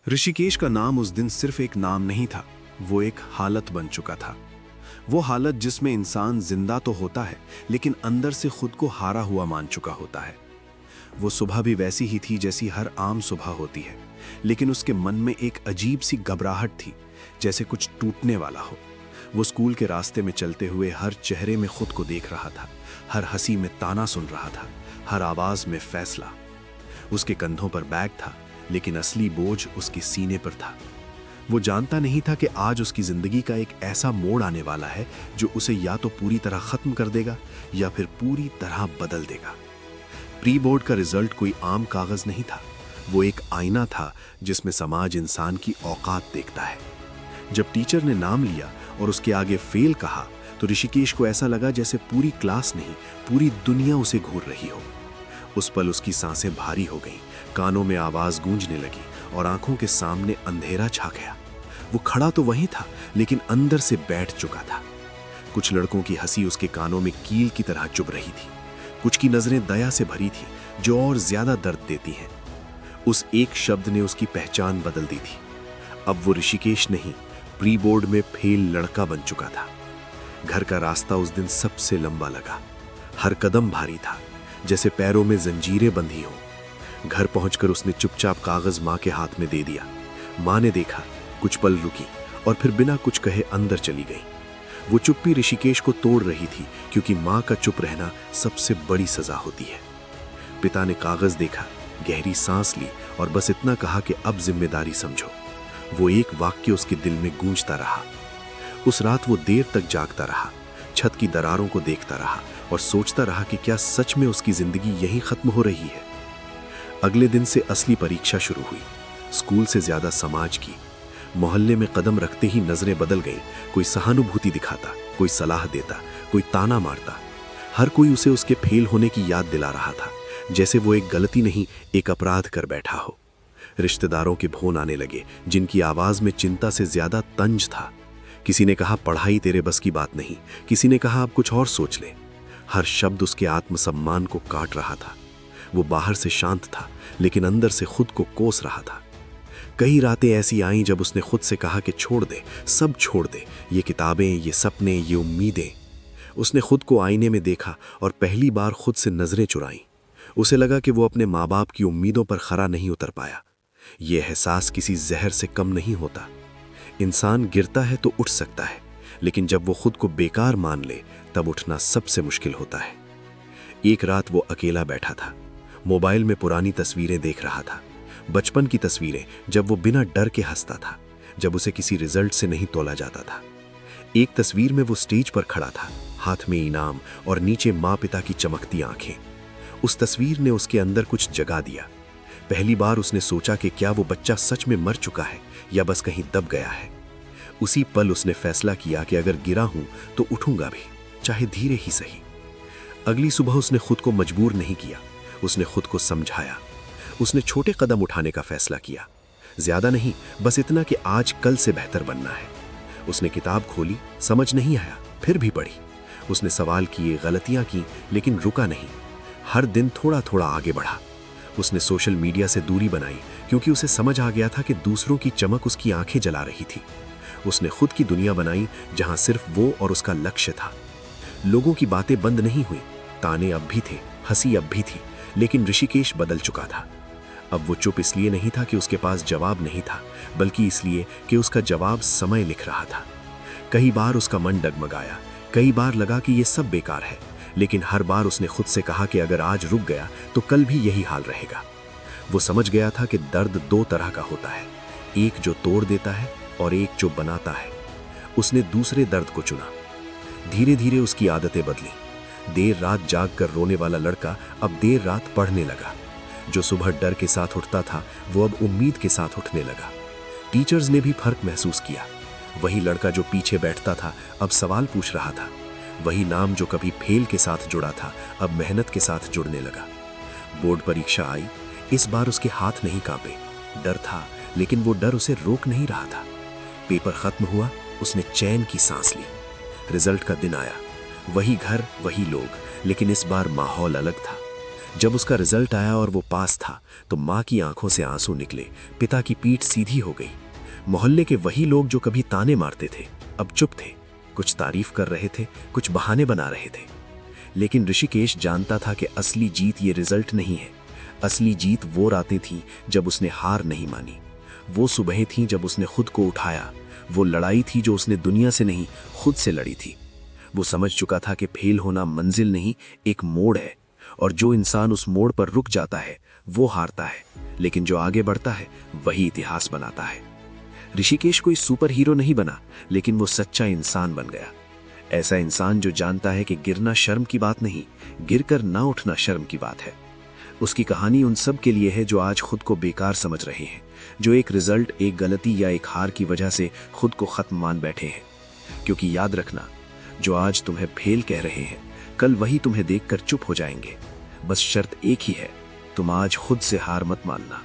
ऋषिकेश का नाम उस दिन सिर्फ एक नाम नहीं था, वो एक हालत बन चुका था। वो हालत जिसमें इंसान जिंदा तो होता है, लेकिन अंदर से खुद को हारा हुआ मान चुका होता है। वो सुबह भी वैसी ही थी जैसी हर आम सुबह होती है, लेकिन उसके मन में एक अजीब सी घबराहट थी, जैसे कुछ टूटने वाला हो। वो स्कूल के रास्ते में चलते हुए हर चेहरे में खुद को देख रहा था, हर हंसी में ताना सुन रहा था, हर आवाज में फैसला। उसके कंधों पर बैग था, लेकिन असली बोझ उसके सीने पर था। वो जानता नहीं था कि आज उसकी जिंदगी का एक ऐसा मोड़ आने वाला है जो उसे या तो पूरी तरह खत्म कर देगा या फिर पूरी तरह बदल देगा। प्री बोर्ड का रिजल्ट कोई आम कागज नहीं था, वो एक आईना था जिसमें समाज इंसान की औकात देखता है। जब टीचर ने नाम लिया और उसके आगे फेल कहा, तो ऋषिकेश को ऐसा लगा जैसे पूरी क्लास नहीं, पूरी दुनिया उसे घूर रही हो। उस पल उसकी सांसें भारी हो गईं, कानों में आवाज गूंजने लगी और आंखों के सामने अंधेरा छा गया। वो खड़ा तो वहीं था, लेकिन अंदर से बैठ चुका था। कुछ लड़कों की हंसी उसके कानों में कील की तरह चुभ रही थी, कुछ की नजरें दया से भरी थी जो और ज्यादा दर्द देती हैं। उस एक शब्द ने उसकी पहचान बदल दी थी। अब वो ऋषिकेश नहीं, प्री बोर्ड में फेल लड़का बन चुका था। घर का रास्ता उस दिन सबसे लंबा लगा, हर कदम भारी था, जैसे पैरों में जंजीरें बंधी हों। घर पहुंचकर उसने चुपचाप कागज मां के हाथ में दे दिया। मां ने देखा, कुछ पल रुकी और फिर बिना कुछ कहे अंदर चली गई। वो चुप्पी ऋषिकेश को तोड़ रही थी, क्योंकि मां का चुप रहना सबसे बड़ी सजा होती है। पिता ने कागज देखा, गहरी सांस ली और बस इतना कहा कि अब जिम्मेदारी समझो। वो एक वाक्य उसके दिल में गूंजता रहा। उस रात वो देर तक जागता रहा, छत की दरारों को देखता रहा और सोचता रहा कि क्या सच में उसकी जिंदगी यहीं खत्म हो रही है। अगले दिन से असली परीक्षा शुरू हुई, स्कूल से ज्यादा समाज की। मोहल्ले में कदम रखते ही नजरें बदल गईं। कोई सहानुभूति दिखाता, कोई सलाह देता, कोई ताना मारता। हर कोई उसे उसके फेल होने की याद दिला रहा था, जैसे वो एक गलती नहीं, एक अपराध कर बैठा हो। रिश्तेदारों के फोन आने लगे, जिनकी आवाज में चिंता से ज्यादा तंज था। किसी ने कहा पढ़ाई तेरे बस की बात नहीं, किसी ने कहा अब कुछ और सोच ले। हर शब्द उसके आत्मसम्मान को काट रहा था। वो बाहर से शांत था, लेकिन अंदर से खुद को कोस रहा था। कई रातें ऐसी आईं जब उसने खुद से कहा कि छोड़ दे, सब छोड़ दे, ये किताबें, ये सपने, ये उम्मीदें। उसने खुद को आईने में देखा और पहली बार खुद से नजरें चुराईं। उसे लगा कि वो अपने माँ बाप की उम्मीदों पर खरा नहीं उतर पाया। ये एहसास किसी जहर से कम नहीं होता। इंसान गिरता है तो उठ सकता है, लेकिन जब वो खुद को बेकार मान ले, तब उठना सबसे मुश्किल होता है। एक रात वो अकेला बैठा था, मोबाइल में पुरानी तस्वीरें देख रहा था। बचपन की तस्वीरें, जब वो बिना डर के हंसता था, जब उसे किसी रिजल्ट से नहीं तोला जाता था। एक तस्वीर में वो स्टेज पर खड़ा था, हाथ में इनाम और नीचे माँ पिता की चमकती आंखें। उस तस्वीर ने उसके अंदर कुछ जगा दिया। पहली बार उसने सोचा कि क्या वो बच्चा सच में मर चुका है या बस कहीं दब गया है। उसी पल उसने फैसला किया कि अगर गिरा हूं तो उठूंगा भी, चाहे धीरे ही सही। अगली सुबह उसने खुद को मजबूर नहीं किया, उसने खुद को समझाया। उसने छोटे कदम उठाने का फैसला किया, ज्यादा नहीं, बस इतना कि आज कल से बेहतर बनना है। उसने किताब खोली, समझ नहीं आया, फिर भी पढ़ी। उसने सवाल किए, गलतियां की, लेकिन रुका नहीं। हर दिन थोड़ा थोड़ा आगे बढ़ा। उसने सोशल मीडिया से दूरी बनाई, क्योंकि उसे समझ आ गया था कि दूसरों की चमक उसकी आंखें जला रही थी। उसने खुद की दुनिया बनाई, जहां सिर्फ वो और उसका लक्ष्य था। लोगों की बातें बंद नहीं हुई, ताने अब भी थे, हंसी अब भी थी, लेकिन ऋषिकेश बदल चुका था। अब वो चुप इसलिए नहीं था कि उसके पास जवाब नहीं था, बल्कि इसलिए कि उसका जवाब समय लिख रहा था। कई बार उसका मन डगमगाया, कई बार लगा कि ये सब बेकार है, लेकिन हर बार उसने खुद से कहा कि अगर आज रुक गया तो कल भी यही हाल रहेगा। वो समझ गया था कि दर्द दो तरह का होता है, एक जो तोड़ देता है और एक जो बनाता है। उसने दूसरे दर्द को चुना। धीरे धीरे उसकी आदतें बदली। देर रात जाग कर रोने वाला लड़का अब देर रात पढ़ने लगा। जो सुबह डर के साथ उठता था, वो अब उम्मीद के साथ उठने लगा। टीचर्स ने भी फर्क महसूस किया। वही लड़का जो पीछे बैठता था, अब सवाल पूछ रहा था। वही नाम जो कभी फेल के साथ जुड़ा था, अब मेहनत के साथ जुड़ने लगा। बोर्ड परीक्षा आई। इस बार उसके हाथ नहीं कांपे। डर था, लेकिन वो डर उसे रोक नहीं रहा था। पेपर खत्म हुआ, उसने चैन की सांस ली। रिजल्ट का दिन आया। वही घर, वही लोग, लेकिन इस बार माहौल अलग था। जब उसका रिजल्ट आया और वो पास था तो माँ की आंखों से आंसू निकले, पिता की पीठ सीधी हो गई। मोहल्ले के वही लोग जो कभी ताने मारते थे अब चुप थे, कुछ तारीफ कर रहे थे, कुछ बहाने बना रहे थे। लेकिन ऋषिकेश जानता था कि असली जीत ये रिजल्ट नहीं है। असली जीत वो रातें थीं जब उसने हार नहीं मानी, वो सुबहें थीं जब उसने खुद को उठाया, वो लड़ाई थी जो उसने दुनिया से नहीं खुद से लड़ी थी। वो समझ चुका था कि फेल होना मंजिल नहीं, एक मोड़ है, और जो इंसान उस मोड़ पर रुक जाता है वो हारता है, लेकिन जो आगे बढ़ता है वही इतिहास बनाता है। ऋषिकेश कोई सुपर हीरो नहीं बना, लेकिन वो सच्चा इंसान बन गया। ऐसा इंसान जो जानता है कि गिरना शर्म की बात नहीं, गिरकर ना उठना शर्म की बात है। उसकी कहानी उन सब के लिए है जो आज खुद को बेकार समझ रहे हैं, जो एक रिजल्ट, एक गलती या एक हार की वजह से खुद को खत्म मान बैठे हैं। क्योंकि याद रखना, जो आज तुम्हें फेल कह रहे हैं कल वही तुम्हें देखकर चुप हो जाएंगे। बस शर्त एक ही है, तुम आज खुद से हार मत मानना।